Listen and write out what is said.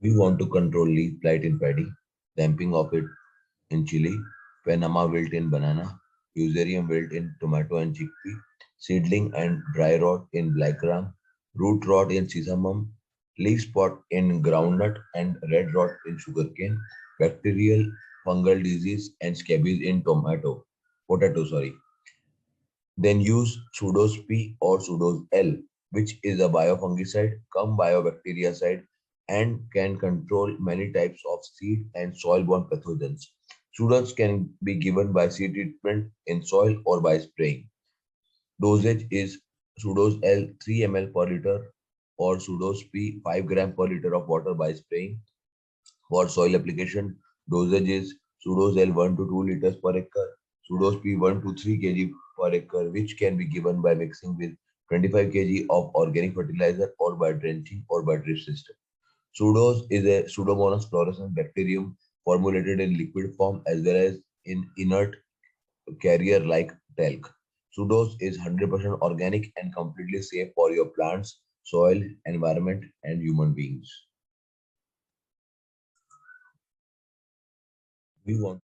We want to control leaf blight in paddy, damping of it in chili, Panama wilt in banana, fusarium wilt in tomato and chickpea, seedling and dry rot in blackgram, root rot in sesamum, leaf spot in groundnut and red rot in sugarcane, bacterial fungal disease and scabies in potato. Sorry. Then use Sudoz P or Sudoz-L, which is a biofungicide, cum biobacteriacide, and can control many types of seed and soil-borne pathogens. Sudoz can be given by seed treatment in soil or by spraying. Dosage is Sudoz-L 3 ml per liter or Sudoz P 5 gram per liter of water by spraying. For soil application, dosage is Sudoz-L 1 to 2 liters per acre, Sudoz P 1 to 3 kg per acre, which can be given by mixing with 25 kg of organic fertilizer or by drenching or by drip system. Sudoz is a Pseudomonas fluorescence bacterium formulated in liquid form as well as in inert carrier like talc. Sudoz is 100% organic and completely safe for your plants, soil, environment, and human beings. We want